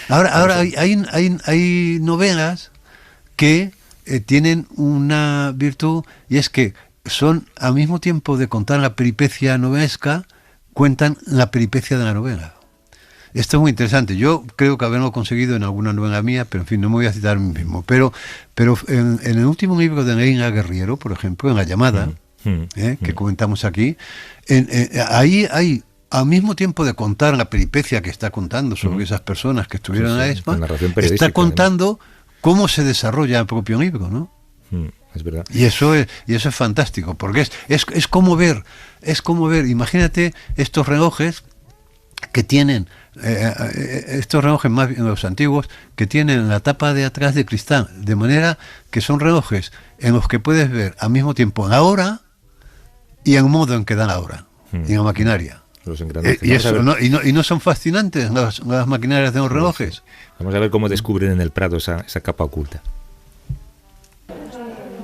Ahora hay novelas que tienen una virtud, y es que son, al mismo tiempo de contar la peripecia novelesca, cuentan la peripecia de la novela. Esto es muy interesante. Yo creo que haberlo conseguido en alguna novela mía, pero en fin, no me voy a citar a mí mismo. Pero en el último libro de Neina Guerriero, por ejemplo, en La llamada, que comentamos aquí, ahí hay, al mismo tiempo de contar la peripecia que está contando sobre esas personas que estuvieron en la ESMA, está contando cómo se desarrolla el propio libro, ¿no? Es verdad. Y eso es fantástico, porque es como ver, imagínate estos relojes que tienen, estos relojes más bien los antiguos, que tienen la tapa de atrás de cristal, de manera que son relojes en los que puedes ver al mismo tiempo la hora y el modo en que dan la hora, y la maquinaria. Y no son fascinantes las maquinarias de los relojes. Vamos a ver cómo descubren en el Prado esa capa oculta.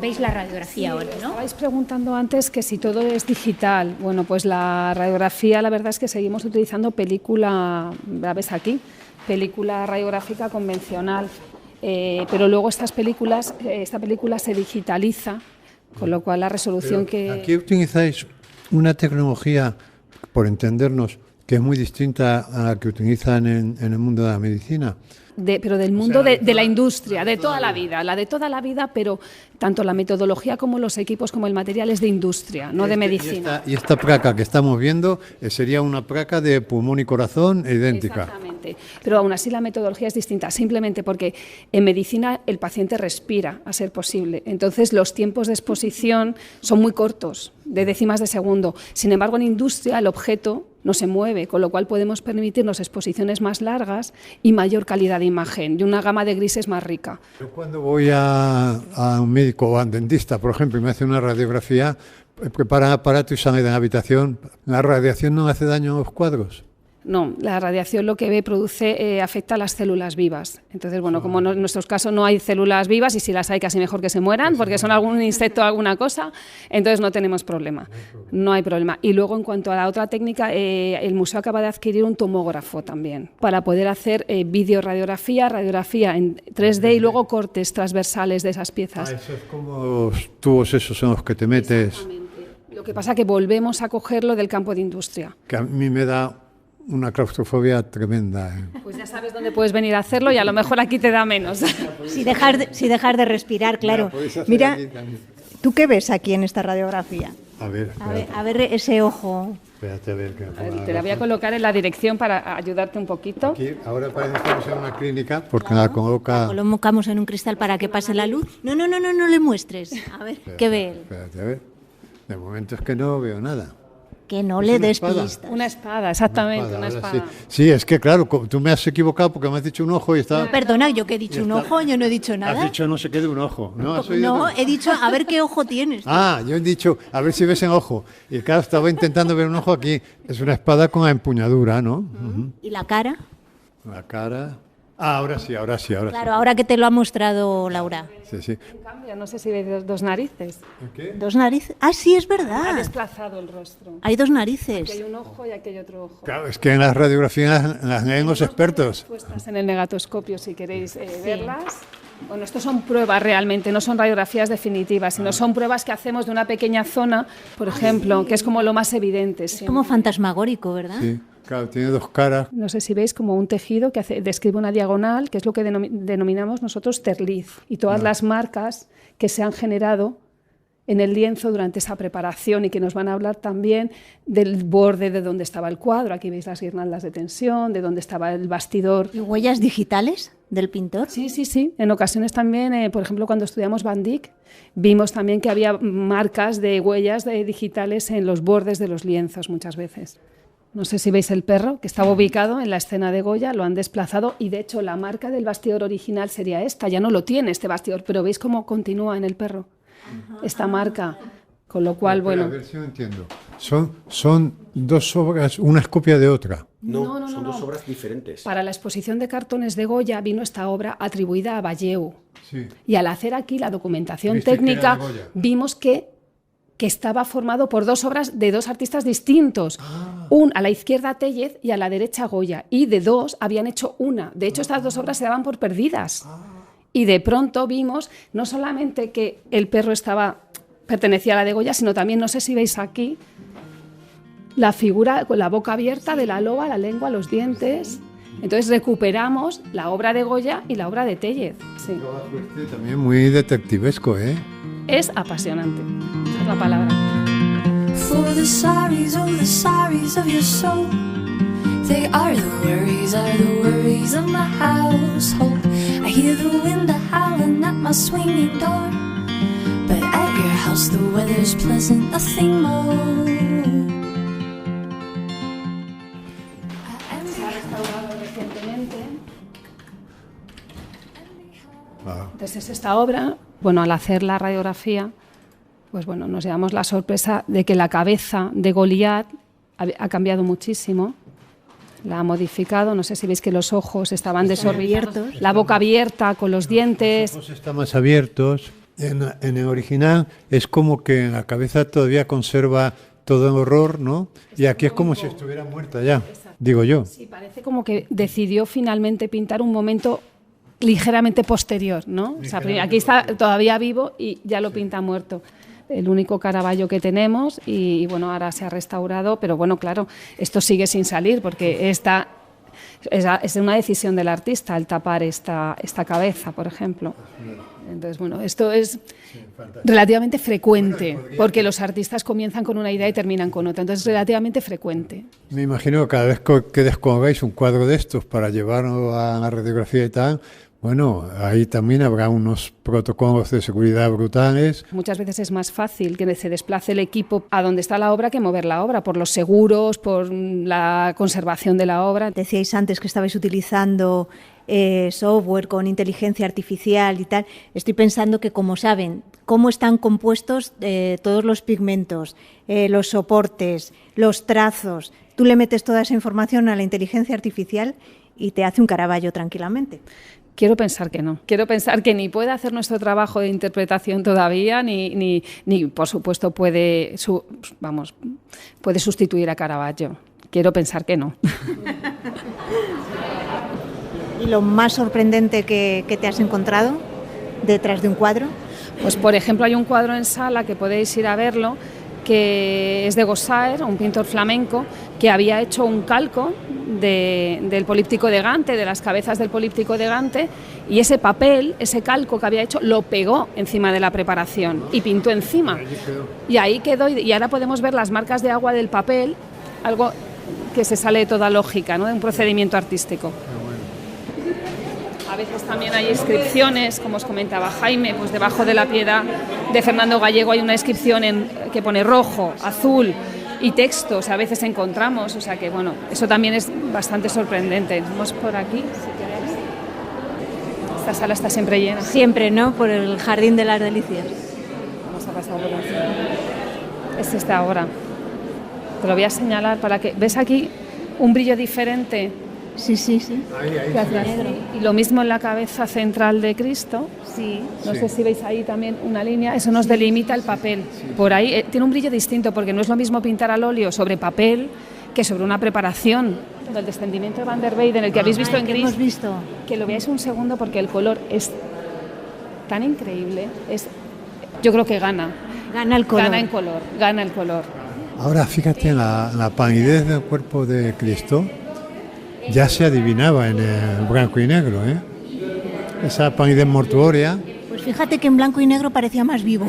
Veis la radiografía ahora, ¿no? Estabais preguntando antes que si todo es digital. Bueno, pues la radiografía, la verdad es que seguimos utilizando película, la ves aquí, película radiográfica convencional, pero luego esta película se digitaliza, con lo cual la resolución Aquí utilizáis una tecnología, por entendernos, que es muy distinta a la que utilizan en el mundo de la medicina. Pero del mundo de la industria, de toda la vida, la de toda la vida, pero tanto la metodología como los equipos como el material es de industria, no de medicina. Y esta placa que estamos viendo sería una placa de pulmón y corazón idéntica. Exactamente, pero aún así la metodología es distinta, simplemente porque en medicina el paciente respira, a ser posible, entonces los tiempos de exposición son muy cortos, de décimas de segundo. Sin embargo, en industria el objeto no se mueve, con lo cual podemos permitirnos exposiciones más largas y mayor calidad de imagen, y una gama de grises más rica. Yo cuando voy a un médico o a un dentista, por ejemplo, y me hace una radiografía, prepara aparato y sale de la habitación, ¿la radiación no hace daño a los cuadros? No, la radiación lo que produce afecta a las células vivas. Entonces, bueno, como en nuestros casos no hay células vivas y si las hay casi mejor que se mueran porque son algún insecto o alguna cosa, entonces no tenemos problema. No hay problema. Y luego, en cuanto a la otra técnica, el museo acaba de adquirir un tomógrafo también para poder hacer videoradiografía, radiografía en 3D y luego cortes transversales de esas piezas. Eso es como los tubos esos en los que te metes. Lo que pasa es que volvemos a cogerlo del campo de industria. Que a mí me da una claustrofobia tremenda. Pues ya sabes dónde puedes venir a hacerlo y a lo mejor aquí te da menos. Si dejar de respirar, claro. Mira, ¿tú qué ves aquí en esta radiografía? A ver ese ojo. Espérate, a ver. Te la voy a colocar en la dirección para ayudarte un poquito. Aquí, ahora parece que estamos en una clínica porque la coloca... La colocamos en un cristal para que pase la luz. No le muestres. A ver, ¿qué ve él? Espérate, a ver. De momento es que no veo nada. Que no le des pistas. Una espada, exactamente, una espada. Sí, es que claro, tú me has equivocado porque me has dicho un ojo y estaba... No, perdona, yo que he dicho un ojo, yo no he dicho nada. Has dicho no sé qué de un ojo. No, he dicho a ver qué ojo tienes. Yo he dicho a ver si ves en ojo. Y claro, estaba intentando ver un ojo aquí. Es una espada con empuñadura, ¿no? ¿Y la cara? La cara... ahora sí. Claro, ahora que te lo ha mostrado Laura. Sí. En cambio, no sé si veis dos narices. ¿Qué? ¿Dos narices? Ah, sí, es verdad. Ha desplazado el rostro. Hay dos narices. Aquí hay un ojo y aquí hay otro ojo. Claro, es que en las radiografías las leen los expertos. Puestas en el negatoscopio si queréis verlas. Bueno, esto son pruebas realmente, no son radiografías definitivas, sino son pruebas que hacemos de una pequeña zona, por ejemplo, que es como lo más evidente. Es como fantasmagórico, ¿verdad? Sí. Claro, tiene dos caras. No sé si veis como un tejido que describe una diagonal, que es lo que denominamos nosotros terliz. Y todas las marcas que se han generado en el lienzo durante esa preparación y que nos van a hablar también del borde de donde estaba el cuadro. Aquí veis las guirnaldas de tensión, de dónde estaba el bastidor. ¿Y huellas digitales del pintor? Sí. En ocasiones también, por ejemplo, cuando estudiamos Van Dyck, vimos también que había marcas de huellas digitales en los bordes de los lienzos muchas veces. No sé si veis el perro que estaba ubicado en la escena de Goya, lo han desplazado y de hecho la marca del bastidor original sería esta, ya no lo tiene este bastidor, pero veis cómo continúa en el perro esta marca, con lo cual, A ver si lo entiendo. Son dos obras, una es copia de otra. No, son dos obras diferentes. Para la exposición de cartones de Goya vino esta obra atribuida a Valleu. Sí. Y al hacer aquí la documentación técnica vimos que estaba formado por dos obras de dos artistas distintos. A la izquierda Téllez y a la derecha Goya. Y de dos habían hecho una. De hecho, estas dos obras se daban por perdidas. Y de pronto vimos no solamente que el perro pertenecía a la de Goya, sino también, no sé si veis aquí, la figura con la boca abierta de la loba, la lengua, los dientes. Entonces recuperamos la obra de Goya y la obra de Téllez. Sí. También muy detectivesco, ¿eh? Es apasionante, esa es la palabra. For the sorries of your soul, they are the worries of my household. I hear the wind howling at my swinging door, but at your house the weather's pleasant, nothing more. Se ha restaurado recientemente. Entonces esta obra, al hacer la radiografía, pues nos llevamos la sorpresa de que la cabeza de Goliat ha cambiado muchísimo, la ha modificado, no sé si veis que los ojos estaban desorbitados, la boca abierta con los dientes. Los ojos están más abiertos. En el original es como que en la cabeza todavía conserva todo el horror, ¿no? Y aquí es como si estuviera muerta ya, digo yo. Sí, parece como que decidió finalmente pintar un momento ligeramente posterior, ¿no? O sea, aquí está todavía vivo y ya lo pinta muerto. El único Caravaggio que tenemos y ahora se ha restaurado, pero claro, esto sigue sin salir porque es una decisión del artista el tapar esta cabeza, por ejemplo. Entonces, esto es relativamente frecuente porque los artistas comienzan con una idea y terminan con otra, entonces es relativamente frecuente. Me imagino que cada vez que descolgáis un cuadro de estos para llevarlo a la radiografía y tal, ahí también habrá unos protocolos de seguridad brutales. Muchas veces es más fácil que se desplace el equipo a donde está la obra que mover la obra, por los seguros, por la conservación de la obra. Decíais antes que estabais utilizando software, con inteligencia artificial y tal, estoy pensando que como saben cómo están compuestos todos los pigmentos, los soportes, los trazos, tú le metes toda esa información a la inteligencia artificial y te hace un Caravaggio tranquilamente. Quiero pensar que no. Quiero pensar que ni puede hacer nuestro trabajo de interpretación todavía, ni por supuesto, puede sustituir a Caravaggio. Quiero pensar que no. ¿Y lo más sorprendente que te has encontrado detrás de un cuadro? Pues, por ejemplo, hay un cuadro en sala que podéis ir a verlo, que es de Gossaer, un pintor flamenco, que había hecho un calco del políptico de Gante, de las cabezas del políptico de Gante, y ese papel, ese calco que había hecho, lo pegó encima de la preparación y pintó encima. Y ahí quedó, y ahora podemos ver las marcas de agua del papel, algo que se sale de toda lógica, ¿no?, de un procedimiento artístico. A veces también hay inscripciones, como os comentaba Jaime, pues debajo de la Piedad de Fernando Gallego hay una inscripción que pone rojo, azul y textos, a veces encontramos, o sea que bueno, eso también es bastante sorprendente. Vamos por aquí, si queréis. Esta sala está siempre llena. Siempre, ¿no?, por el Jardín de las Delicias. Vamos a pasar por aquí. Es esta ahora. Te lo voy a señalar para que... ¿Ves aquí un brillo diferente? Sí. Ahí. Gracias. Y lo mismo en la cabeza central de Cristo. Sí. No sé si veis ahí también una línea, eso nos delimita el papel. Por ahí tiene un brillo distinto, porque no es lo mismo pintar al óleo sobre papel que sobre una preparación. El descendimiento de Van der Weyden, el que habéis visto en gris, hemos visto. Que lo veáis un segundo, porque el color es tan increíble. Yo creo que gana. Gana el color. Gana el color. Ahora fíjate, la palidez del cuerpo de Cristo ya se adivinaba en el blanco y negro, ¿eh? Esa palidez mortuoria. Pues fíjate que en blanco y negro parecía más vivo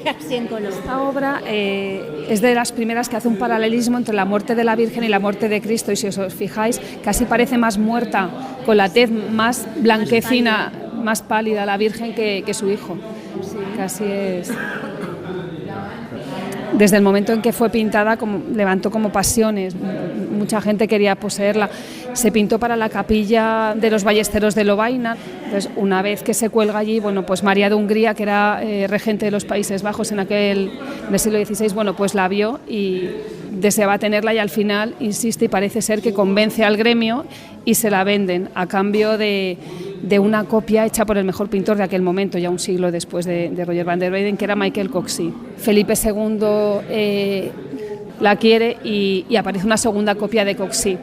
que así en color. Esta obra es de las primeras que hace un paralelismo entre la muerte de la Virgen y la muerte de Cristo, y si os fijáis, casi parece más muerta, con la tez más blanquecina, más pálida la Virgen que su hijo. Sí. Casi es... Desde el momento en que fue pintada, levantó como pasiones, mucha gente quería poseerla. Se pintó para la capilla de los Ballesteros de Lovaina. Entonces, una vez que se cuelga allí, bueno, pues María de Hungría, que era regente de los Países Bajos en el siglo XVI, bueno, pues la vio y deseaba tenerla, y al final insiste y parece ser que convence al gremio y se la venden a cambio de una copia hecha por el mejor pintor de aquel momento, ya un siglo después de Roger van der Weyden, que era Michael Coxey. Felipe II la quiere y aparece una segunda copia de Coxey,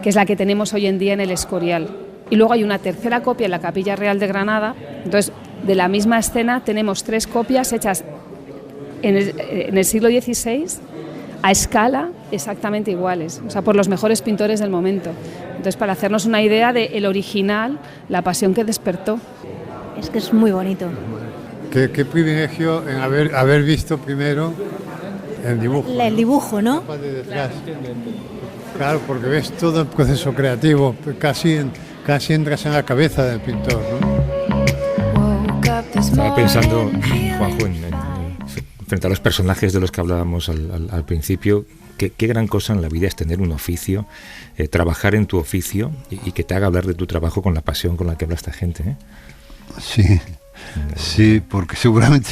que es la que tenemos hoy en día en el Escorial. Y luego hay una tercera copia en la Capilla Real de Granada. Entonces, de la misma escena tenemos 3 copias hechas en el siglo XVI, a escala exactamente iguales, o sea, por los mejores pintores del momento. Entonces, para hacernos una idea del original, la pasión que despertó. Es que es muy bonito. Qué privilegio en haber visto primero el dibujo. El dibujo, ¿no? Claro, porque ves todo el proceso creativo, casi entras en la cabeza del pintor, ¿no? Estaba pensando, Juanjo, frente a los personajes de los que hablábamos al principio, qué gran cosa en la vida es tener un oficio, trabajar en tu oficio y que te haga hablar de tu trabajo con la pasión con la que habla esta gente, ¿eh? Sí, porque seguramente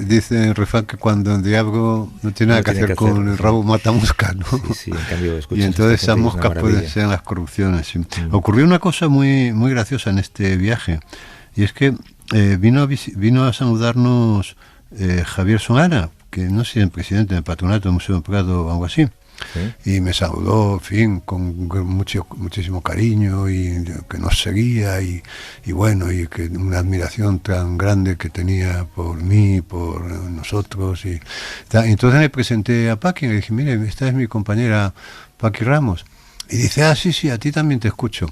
dice en refrán que cuando el diablo no tiene nada que hacer con el rabo mata moscas, ¿no? Sí, en cambio, y entonces esas moscas pueden ser las corrupciones. Sí. Ocurrió una cosa muy graciosa en este viaje, y es que vino a saludarnos Javier Solana, que no sé si es el presidente del Patronato del Museo del Prado o algo así. ¿Sí? Y me saludó, en fin, con muchísimo cariño, y que nos seguía, y bueno, y que una admiración tan grande que tenía por mí, por nosotros. Y entonces me presenté a Paqui y le dije: mire, esta es mi compañera Paqui Ramos. Y dice: sí, a ti también te escucho.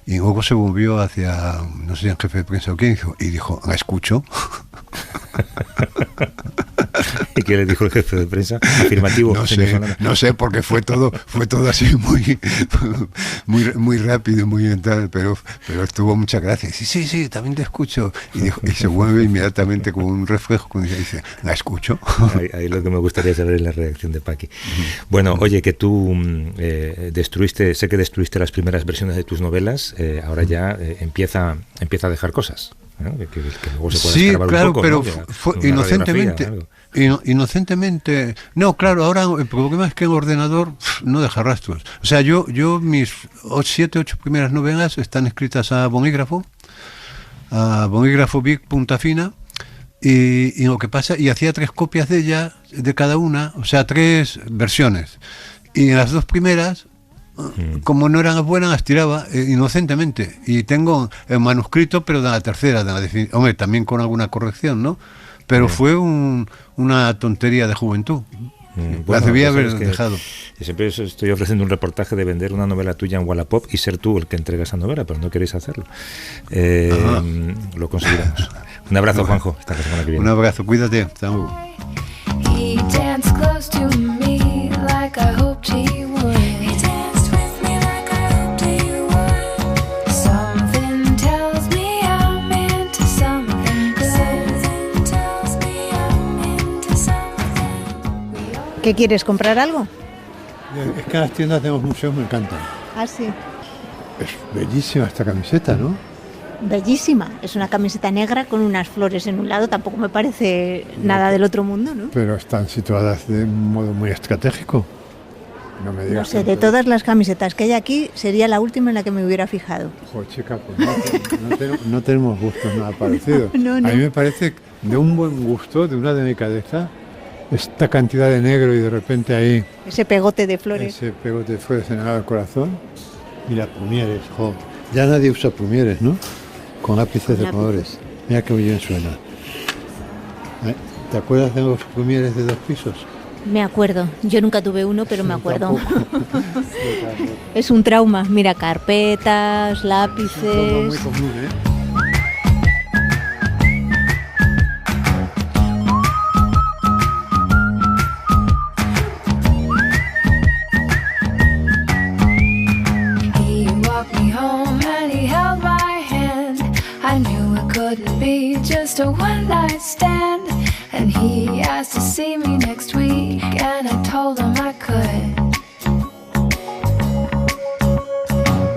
Y luego se volvió hacia, no sé si el jefe de prensa o quién, y dijo: ¿la escucho? ¿Y qué le dijo el jefe de prensa? Afirmativo. No sé, porque fue todo así muy rápido y muy mental, pero estuvo mucha gracia. Sí, también te escucho. Y se mueve inmediatamente como un reflejo cuando dice, ¿la escucho? Ahí lo que me gustaría saber es la reacción de Paqui. Bueno, oye, que tú sé que destruiste las primeras versiones de tus novelas, ahora ya empieza a dejar cosas. ¿no? Que luego se pueda escarbar claro, un poco, pero ¿no? fue inocentemente. No, claro, ahora el problema es que en ordenador no deja rastros. O sea, yo mis 7, 8 primeras novelas están escritas a bolígrafo Big punta fina, y lo que pasa, y hacía 3 copias de cada una, o sea, 3 versiones. Y en las 2 primeras, como no eran buenas, las tiraba inocentemente. Y tengo el manuscrito, pero de la tercera, hombre, también con alguna corrección, ¿no? Pero fue una tontería de juventud. Las debía haber dejado. Siempre estoy ofreciendo un reportaje de vender una novela tuya en Wallapop y ser tú el que entrega esa novela, pero no queréis hacerlo. Lo conseguiremos. Un abrazo, Juanjo. Hasta la semana que viene. Un abrazo, cuídate. Hasta luego. He danced close to me like I hoped he would. He danced with me like I hoped he would. Something tells me I'm into something good. Something tells me I'm into something. ¿Qué quieres, comprar algo? Es que en las tiendas de los museos me encantan. Ah, sí. Es bellísima esta camiseta, ¿no? Bellísima. Es una camiseta negra con unas flores en un lado. Tampoco me parece nada del otro mundo, ¿no? Pero están situadas de un modo muy estratégico. No me digas. No sé, de todas las camisetas que hay aquí, sería la última en la que me hubiera fijado. Joder, chica, pues no tenemos gustos nada parecidos. No. A mí me parece de un buen gusto, de una delicadeza, esta cantidad de negro y de repente ahí... Ese pegote de flores. Ese pegote de flores en el corazón. Y las plumieres, joder. Ya nadie usa plumieres, ¿no? Con lápices de colores. Mira qué bien suena. ¿Te acuerdas de los plumieres de 2 pisos? Me acuerdo. Yo nunca tuve uno, pero me acuerdo. Es un trauma. Mira, carpetas, lápices... Es muy común, ¿eh? Couldn't be just a one-night stand. And he asked to see me next week, and I told him I could.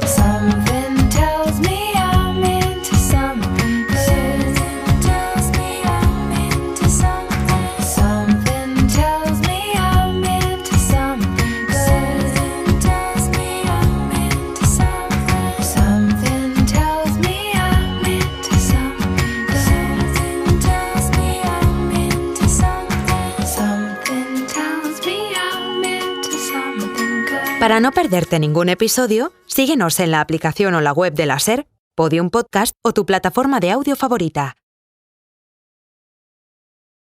Something tells me I'm into something good. Something tells me I'm into something. Something tells me I'm into something good. Something tells me I'm into something. Something tells me I'm into something. Para no perderte ningún episodio, síguenos en la aplicación o la web de la SER, Podium Podcast o tu plataforma de audio favorita.